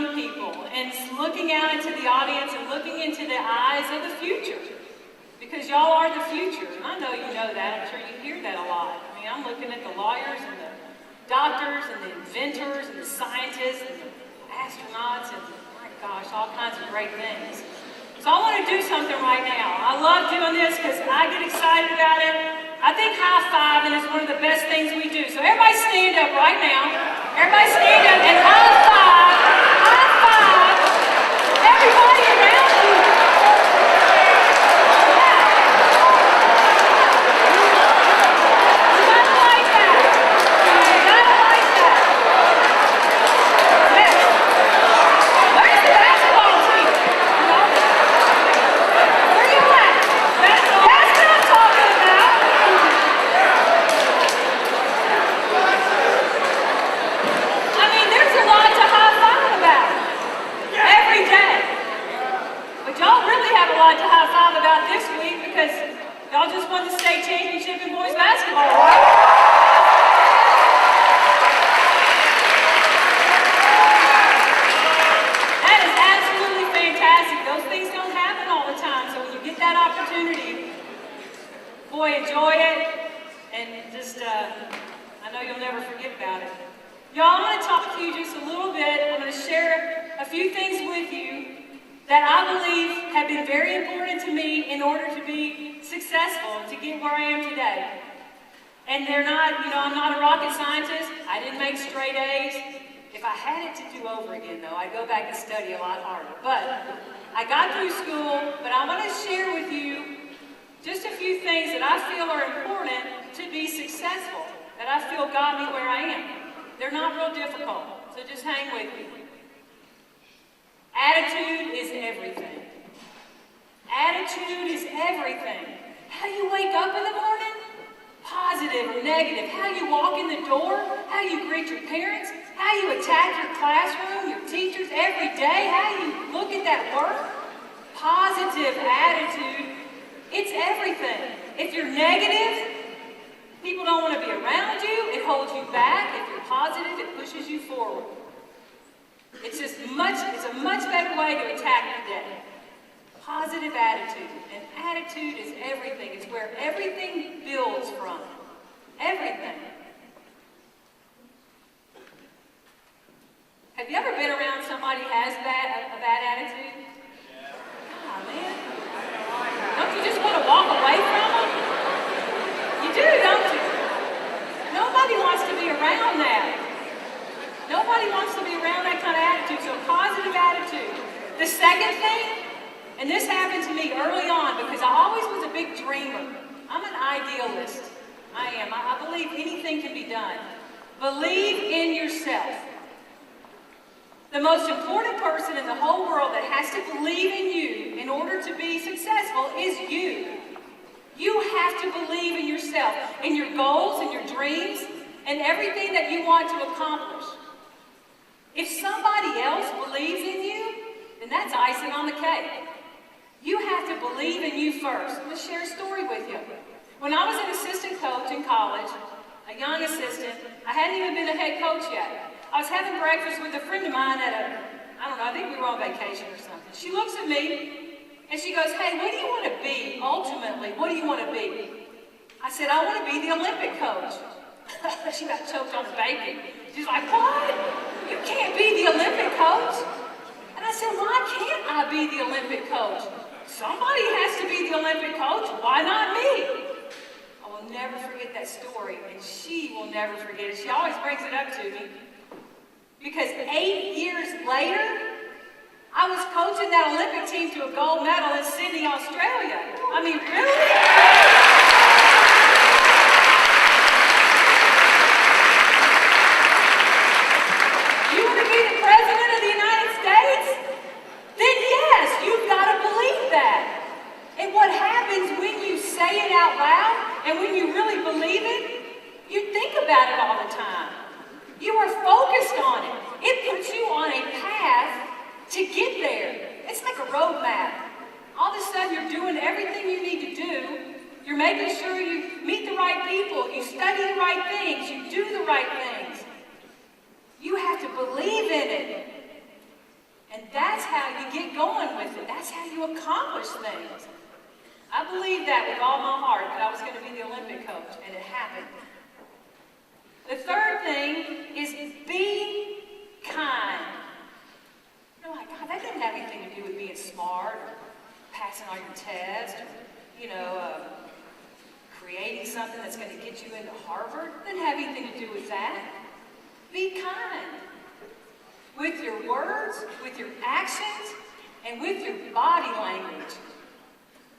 young people and looking out into the audience and looking into the eyes of the future. Because y'all are the future, and I know you know that. I'm sure you hear that a lot. I mean, I'm looking at the lawyers and the doctors and the inventors and the scientists and the astronauts and, my gosh, all kinds of great things. So I want to do something right now. I love doing this because I get excited about it. I think high-fiving is one of the best things we do. So everybody stand up right now. Everybody stand up and high-five. High-five. Everybody around you. To high five about this week because y'all just won the state championship in boys basketball, right? That is absolutely fantastic. Those things don't happen all the time, so when you get that opportunity, boy, enjoy it, and just, I know you'll never forget about it. Y'all, I'm going to talk to you just a little bit. I'm going to share a few things with you that I believe have been very important to me in order to be successful, to get where I am today. And they're not, I'm not a rocket scientist. I didn't make straight A's. If I had it to do over again, though, I'd go back and study a lot harder. But I got through school, but I want to share with you just a few things that I feel are important to be successful, that I feel got me where I am. They're not real difficult, so just hang with me. Attitude is everything. Attitude is everything. How you wake up in the morning, positive or negative. How you walk in the door, how you greet your parents, how you attack your classroom, your teachers every day, how you look at that work. Positive attitude, it's everything. If you're negative, people don't want to be around you. It holds you back. If you're positive, it pushes you forward. It's a much better way to attack the day. Positive attitude. And attitude is everything. It's where everything builds from. Everything. Have you ever been around somebody who has a bad attitude? Oh, man. Don't you just want to walk away from them? You do, don't you? Nobody wants to be around that. Nobody wants to be around that kind of attitude, so positive attitude. The second thing, and this happened to me early on because I always was a big dreamer. I'm an idealist. I am. I believe anything can be done. Believe in yourself. The most important person in the whole world that has to believe in you in order to be successful is you. You have to believe in yourself, in your goals and your dreams, and everything that you want to accomplish. If somebody else believes in you, then that's icing on the cake. You have to believe in you first. I'm going to share a story with you. When I was an assistant coach in college, a young assistant, I hadn't even been a head coach yet. I was having breakfast with a friend of mine at I think we were on vacation or something. She looks at me and she goes, "Hey, what do you want to be ultimately? What do you want to be?" I said, "I want to be the Olympic coach." She got choked on the bacon. She's like, "What? You can't be the Olympic coach?" And I said, "Why can't I be the Olympic coach? Somebody has to be the Olympic coach. Why not me?" I will never forget that story, and she will never forget it. She always brings it up to me. Because 8 years later, I was coaching that Olympic team to a gold medal in Sydney, Australia. I mean, really? You want to be the President of the United States? Then yes, you've got to believe that. And what happens when you say it out loud and when you really believe it, you think about it all the time. You are focused on it. It puts you on a path to get there. It's like a roadmap. All of a sudden, you're doing everything you need to do. You're making sure you meet the right people. You study the right things. You do the right things. You have to believe in it. you get going with it. That's how you accomplish things. I believed that with all my heart, that I was going to be the Olympic coach, and it happened. The third thing is be kind. You're like, God, that doesn't have anything to do with being smart, or passing on your test, or, creating something that's going to get you into Harvard. It doesn't have anything to do with that. Be kind. With your words, with your actions, and with your body language.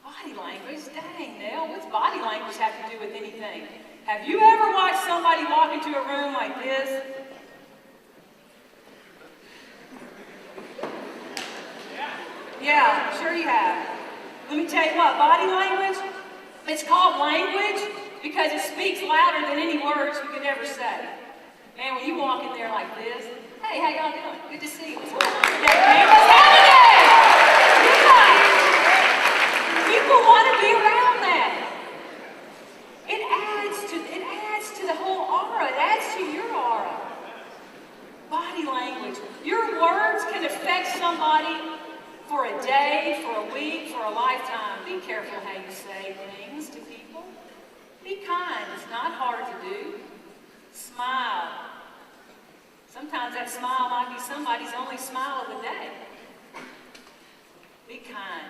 Body language? Dang, Nell, what's body language have to do with anything? Have you ever watched somebody walk into a room like this? Yeah, sure you have. Let me tell you what, body language, it's called language because it speaks louder than any words you could ever say. And when you walk in there like this, hey, how y'all doing? Good to see you. What's going on today, man? What's happening? Yeah. People want to be around that. It adds to the whole aura. It adds to your aura. Body language. Your words can affect somebody for a day, for a week, for a lifetime. Be careful how you say things to people. Be kind. It's not hard to do. Smile. Sometimes that smile might be somebody's only smile of the day. Be kind.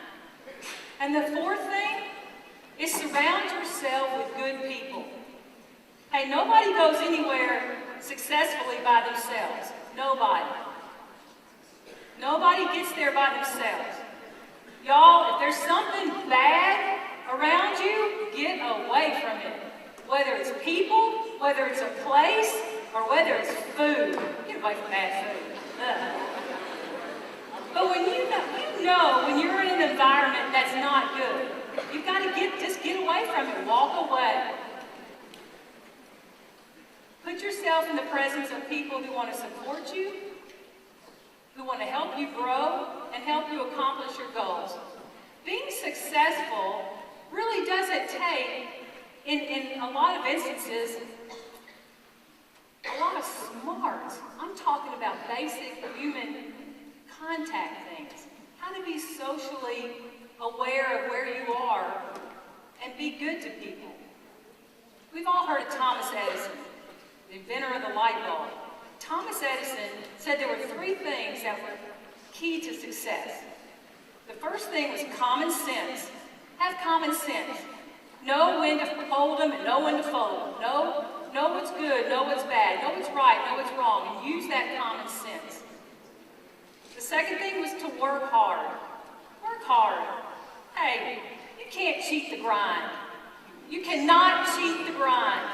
And the fourth thing is surround yourself with good people. Hey, nobody goes anywhere successfully by themselves. Nobody. Nobody gets there by themselves. Y'all, if there's something bad around you, get away from it. Whether it's people, whether it's a place, or whether it's food. Get away from bad food. Ugh. But when you know when you're in an environment that's not good, you've got to just get away from it. Walk away. Put yourself in the presence of people who want to support you, who want to help you grow and help you accomplish your goals. Being successful really doesn't take, in a lot of instances, a lot of smarts. I'm talking about basic human contact things. How to be socially aware of where you are and be good to people. We've all heard of Thomas Edison, the inventor of the light bulb. Thomas Edison said there were three things that were key to success. The first thing was common sense. Have common sense. Know when to hold them and know when to fold them. Know what's good, know what's bad, know what's right, know what's wrong, and use that common sense. The second thing was to work hard. Work hard. Hey, you can't cheat the grind. You cannot cheat the grind.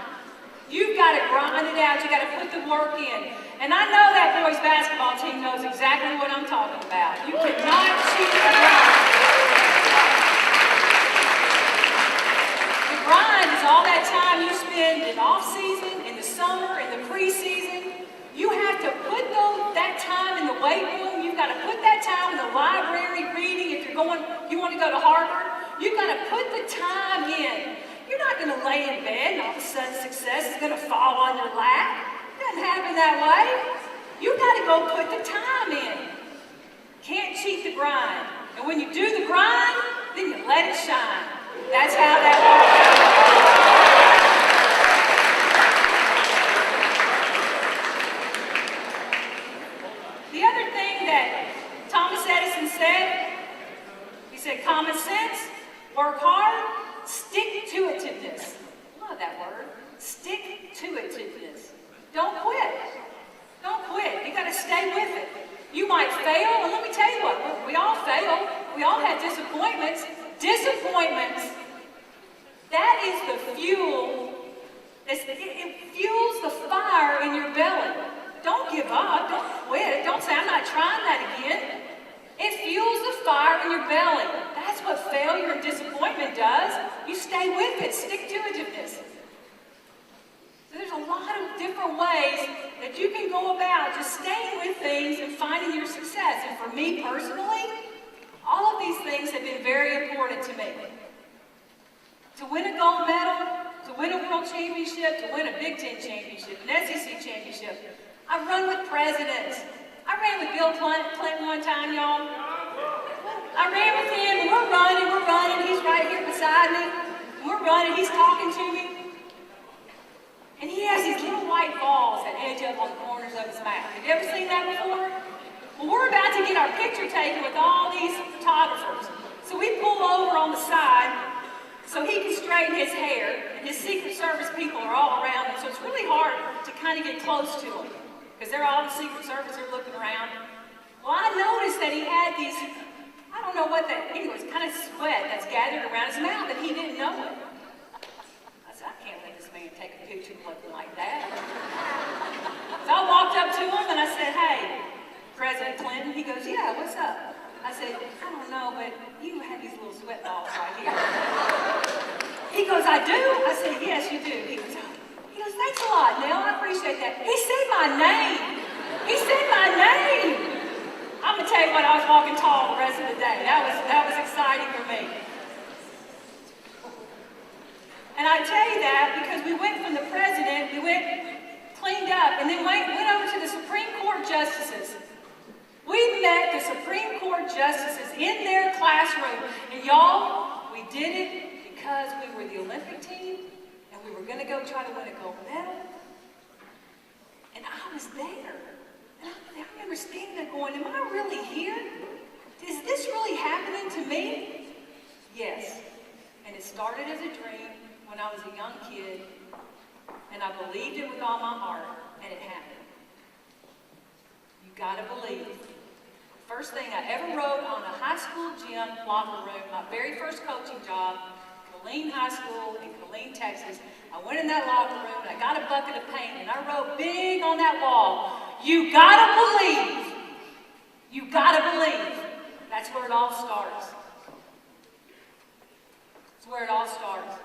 You've got to grind it out. You've got to put the work in. And I know that boys basketball team knows exactly what I'm talking about. You cannot cheat the grind. The grind is all that time you spend in off-season, in the summer, in the preseason. You have to put that time in the weight room. You've got to put that time in the library reading. If you want to go to Harvard, you've got to put the time in. You're not going to lay in bed and all of a sudden success is going to fall on your lap. It doesn't happen that way. You've got to go put the time in. Can't cheat the grind. And when you do the grind, then you let it shine. That's how that works. The other thing that Thomas Edison said, he said common sense, work hard, stick-to-itiveness. Love that word. Stick-to-itiveness. Don't quit. Don't quit. You got to stay with it. You might fail, and let me tell you what, we all fail. We all have disappointments. Disappointments, that is the fuel. It fuels the fire in your belly. Don't give up. Don't quit. Don't say, I'm not trying that again. It fuels the fire in your belly. That's what failure and disappointment does. You stay with it. Stick-to-itiveness. So there's a lot of different ways that you can go about just staying with things and finding your success. And for me personally, all of these things have been very important to me. To win a gold medal, to win a world championship, to win a Big Ten championship, an SEC championship. I run with presidents. I ran with Bill Clinton one time, y'all. I ran with him, and we're running. He's right here beside me. We're running, he's talking to me. And he has these little white balls that edge up on the corners of his mouth. Have you ever seen that before? Well, we're about to get our picture taken with all these photographers. So we pull over on the side so he can straighten his hair, and his Secret Service people are all around him, so it's really hard to kind of get close to him, because they're all the Secret Service are looking around. Well, I noticed that he had these, I don't know what that, anyway, it's kind of sweat that's gathered around his mouth, and he didn't know it. I said, I can't let this man take a picture looking like that. So I walked up to him and I said, hey, President Clinton. He goes, yeah, what's up? I said, I don't know, but you have these little sweat balls right here. He goes, I do? I said, yes, you do. He goes, thanks a lot, Nell, I appreciate that. He said my name. He said my name. I'm gonna tell you what, I was walking tall the rest of the day. That was exciting for me. And I tell you that because we went from the president, we went cleaned up, and then went over to the Supreme Court justices. We met the Supreme Court justices in their classroom, and y'all, we did it because we were the Olympic team, and we were going to go try to win a gold medal. And I was there. And I remember standing there going, am I really here? Is this really happening to me? Yes. And it started as a dream when I was a young kid, and I believed it with all my heart, and it happened. You gotta believe. First thing I ever wrote on a high school gym locker room, my very first coaching job, Killeen High School in Killeen, Texas. I went in that locker room and I got a bucket of paint and I wrote big on that wall, you gotta believe. You gotta believe. That's where it all starts. That's where it all starts.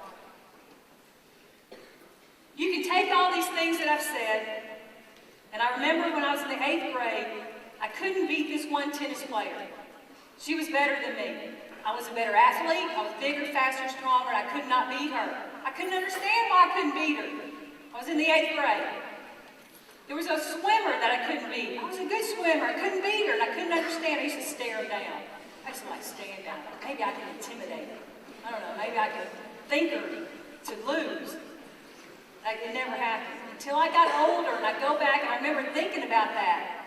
You can take all these things that I've said, and I remember when I was in the 8th grade, I couldn't beat this one tennis player. She was better than me. I was a better athlete, I was bigger, faster, stronger, and I could not beat her. I couldn't understand why I couldn't beat her. I was in the 8th grade. There was a swimmer that I couldn't beat. I was a good swimmer, I couldn't beat her, and I couldn't understand. I used to stare her down. I used to like stand down. Maybe I could intimidate her. I don't know, maybe I could think her to lose. Like, it never happened. Until I got older and I go back and I remember thinking about that.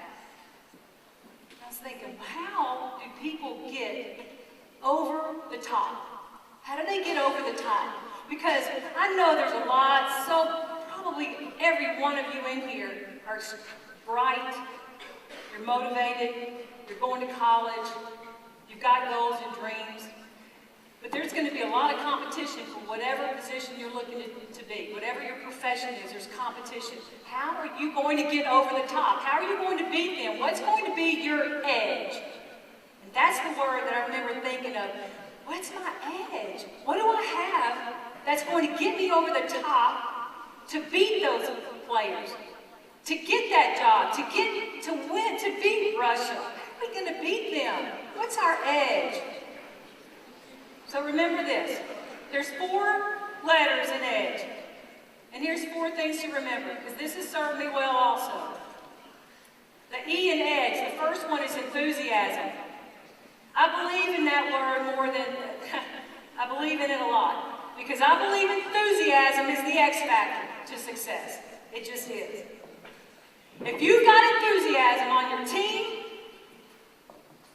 I was thinking, how do people get over the top? How do they get over the top? Because I know there's a lot, so probably every one of you in here are bright, you're motivated, you're going to college, you've got goals and dreams. But there's going to be a lot of competition for whatever position you're looking to be. Whatever your profession is, there's competition. How are you going to get over the top? How are you going to beat them? What's going to be your edge? And that's the word that I remember thinking of. What's my edge? What do I have that's going to get me over the top to beat those players? To get that job, to win, to beat Russia? How are we going to beat them? What's our edge? So remember this, there's 4 letters in edge. And here's 4 things to remember, because this has served me well also. The E in edge, the first one is enthusiasm. I believe in that word more than, I believe in it a lot. Because I believe enthusiasm is the X factor to success. It just is. If you've got enthusiasm on your team,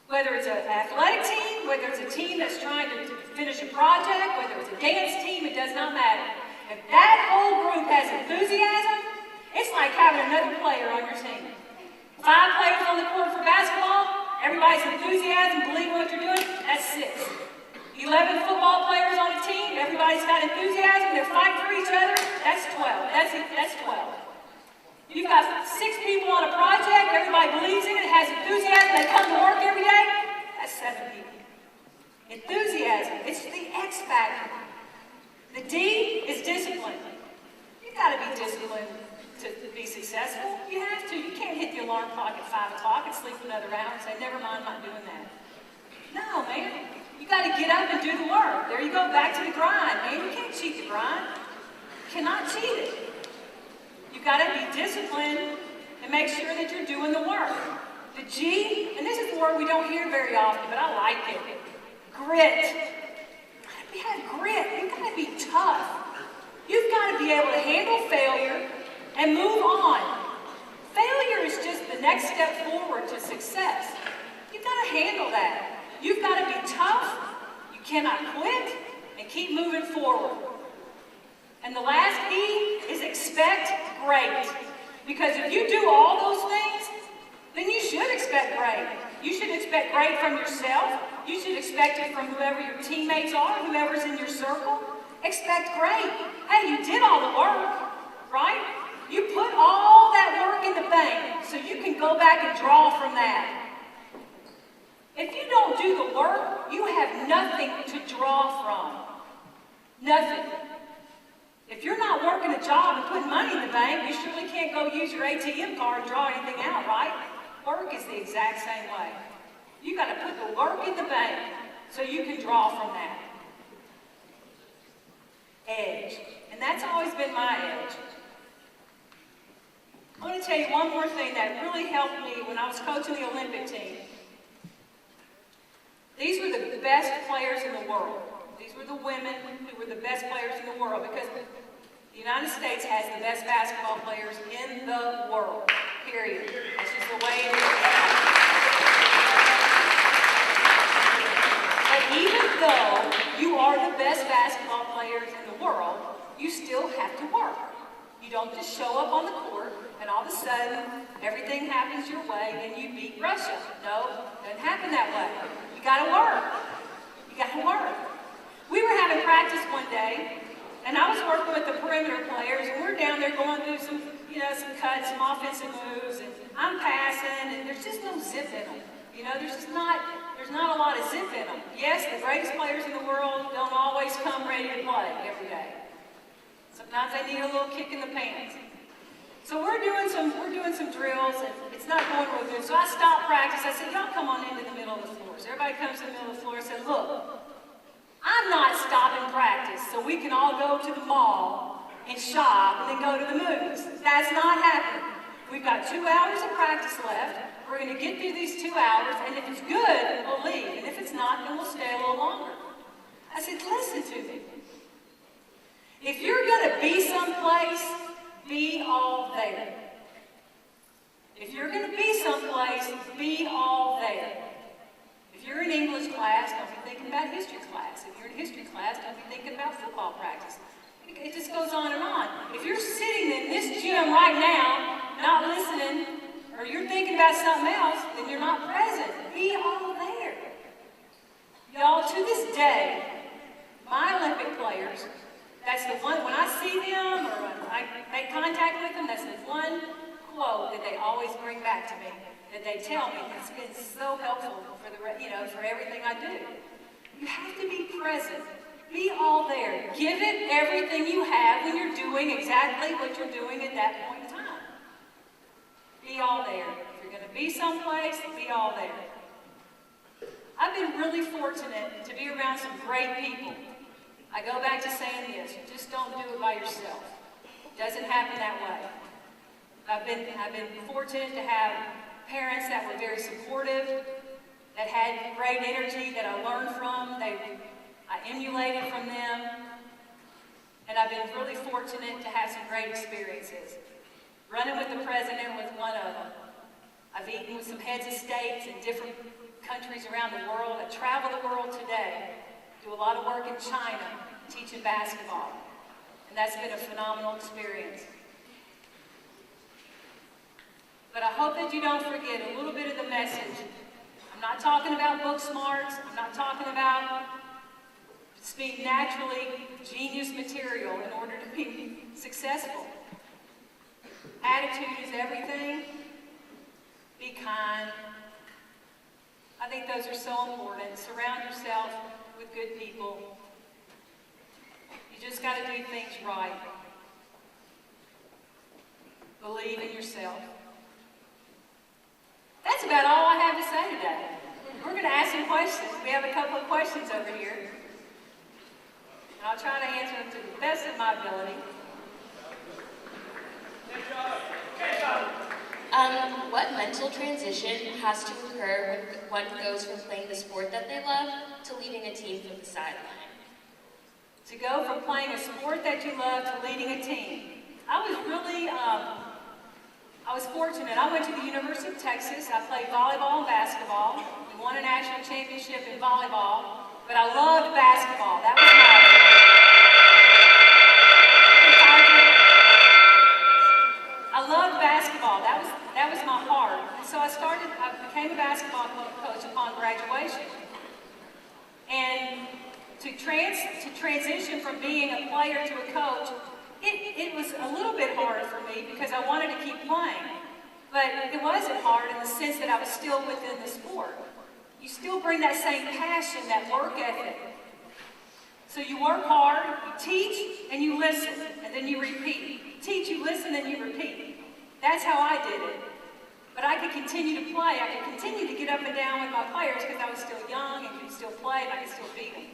whether it's an athletic team, whether it's a team that's trying to finish a project, whether it's a dance team, it does not matter. If that whole group has enthusiasm, it's like having another player on your team. 5 players on the court for basketball, everybody's enthusiasm, believe what you're doing, that's 6. 11 football players on a team, everybody's got enthusiasm, they're fighting for each other, that's 12. That's 12. You've got 6 people on a project, everybody believes in it, has enthusiasm, they come to work every day, that's 7 people. Enthusiasm, it's the X factor. The D is discipline. You've got to be disciplined to be successful. You have to. You can't hit the alarm clock at 5 o'clock and sleep another hour and say, never mind, I'm not doing that. No, man. You got to get up and do the work. There you go, back to the grind, man. You can't cheat the grind. You cannot cheat it. You've got to be disciplined and make sure that you're doing the work. The G, and this is the word we don't hear very often, but I like it. Grit. We have grit. You've got to be tough. You've got to be able to handle failure and move on. Failure is just the next step forward to success. You've got to handle that. You've got to be tough. You cannot quit and keep moving forward. And the last E is expect great. Because if you do all those things, then you should expect great. You should expect great from yourself. You should expect it from whoever your teammates are, whoever's in your circle. Expect great. Hey, you did all the work, right? You put all that work in the bank so you can go back and draw from that. If you don't do the work, you have nothing to draw from. Nothing. If you're not working a job and putting money in the bank, you surely can't go use your ATM card and draw anything out, right? Work is the exact same way. You got to put the work in the bank so you can draw from that. Edge. And that's always been my edge. I want to tell you one more thing that really helped me when I was coaching the Olympic team. These were the best players in the world. These were the women who were the best players in the world because the United States has the best basketball players in the world, period. That's just the way it is. But even though you are the best basketball players in the world, you still have to work. You don't just show up on the court and all of a sudden everything happens your way and you beat Russia. No, it doesn't happen that way. You gotta work. You gotta work. We were having practice one day and I was working with the perimeter players and we're down there going through some cuts, some offensive moves, and I'm passing and there's just no zip in them. There's not a lot of zip in them. Yes, the greatest players in the world don't always come ready to play every day. Sometimes they need a little kick in the pants. So we're doing some drills and it's not going real good. So I stopped practice. I said, y'all come on into the middle of the floor. So everybody comes to the middle of the floor and said, look, I'm not stopping practice so we can all go to the mall and shop and then go to the movies. That's not happening. We've got 2 hours of practice left. We're going to get through these 2 hours, and if it's good, we'll leave. And if it's not, then we'll stay a little longer. I said, listen to me. If you're going to be someplace, be all there. If you're going to be someplace, be all there. If you're in English class, don't be thinking about history class. If you're in history class, don't be thinking about football practice. It just goes on and on. If you're sitting in this gym right now, not listening, or you're thinking about something else, then you're not present. Be all there. Y'all, to this day, my Olympic players, that's the one, when I see them or when I make contact with them, that's the one quote that they always bring back to me, that they tell me. It's been so helpful for everything I do. You have to be present. Be all there. Give it everything you have when you're doing exactly what you're doing at that point in time. Be all there. If you're going to be someplace, be all there. I've been really fortunate to be around some great people. I go back to saying this, you just don't do it by yourself. It doesn't happen that way. I've been fortunate to have parents that were very supportive, that had great energy that I learned from. I emulated from them. And I've been really fortunate to have some great experiences. Running with the president was one of them. I've eaten with some heads of states in different countries around the world. I travel the world today. Do a lot of work in China, teaching basketball. And that's been a phenomenal experience. But I hope that you don't forget a little bit of the message. I'm not talking about book smarts. I'm not talking about being naturally genius material in order to be successful. Attitude is everything. Be kind. I think those are so important. Surround yourself with good people. You just got to do things right. Believe in yourself. That's about all I have to say today. We're going to ask some questions. We have a couple of questions over here. And I'll try to answer them to the best of my ability. Good job. What mental transition has to occur when one goes from playing the sport that they love to leading a team from the sideline? To go from playing a sport that you love to leading a team. I was fortunate. I went to the University of Texas. I played volleyball and basketball. We won a national championship in volleyball, but I loved basketball. That was I loved basketball. That was my heart. And so I became a basketball coach upon graduation. And to transition from being a player to a coach, it was a little bit harder for me because I wanted to keep playing. But it wasn't hard in the sense that I was still within the sport. You still bring that same passion, that work ethic. So you work hard, you teach, and you listen, and then you repeat. Teach, you listen, and you repeat. That's how I did it. But I could continue to play. I could continue to get up and down with my players because I was still young and could still play and I could still beat them.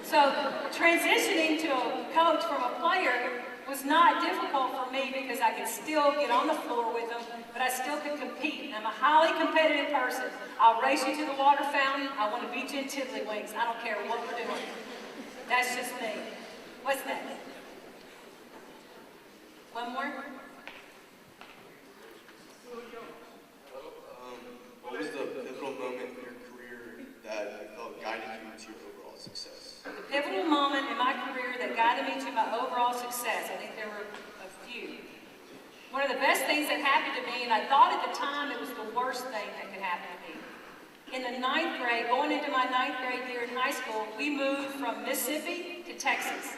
So transitioning to a coach from a player was not difficult for me because I could still get on the floor with them, but I still could compete. I'm a highly competitive person. I'll race you to the water fountain. I want to beat you in tiddlywinks. I don't care what we're doing. That's just me. What's next? One more? What was the pivotal moment in your career that you felt guided you to your overall success? The pivotal moment in my career that guided me to my overall success, I think there were a few. One of the best things that happened to me, and I thought at the time it was the worst thing that could happen to me. In the 9th grade, going into my 9th grade year in high school, we moved from Mississippi to Texas.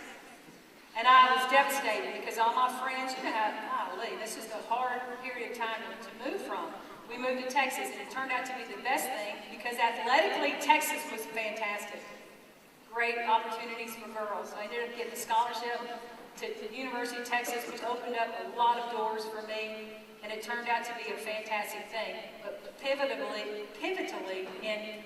And I was devastated because all my friends, golly, this is the hard period of time to move from. We moved to Texas, and it turned out to be the best thing because athletically, Texas was fantastic. Great opportunities for girls. I ended up getting a scholarship to the University of Texas, which opened up a lot of doors for me, and it turned out to be a fantastic thing. But pivotally in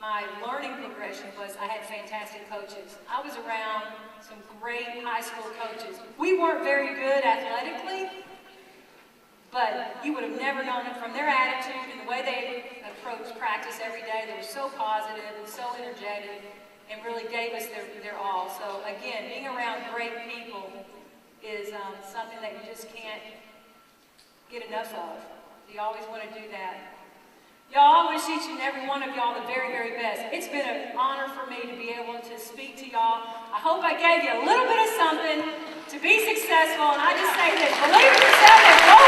my learning progression was I had fantastic coaches. I was around some great high school coaches. We weren't very good athletically, but you would have never known it from their attitude and the way they approached practice every day. They were so positive and so energetic and really gave us their all. So again, being around great people is something that you just can't get enough of. You always want to do that. Y'all, I wish each and every one of y'all the very, very best. It's been an honor for me to be able to speak to y'all. I hope I gave you a little bit of something to be successful, and I just say this, believe in yourself and go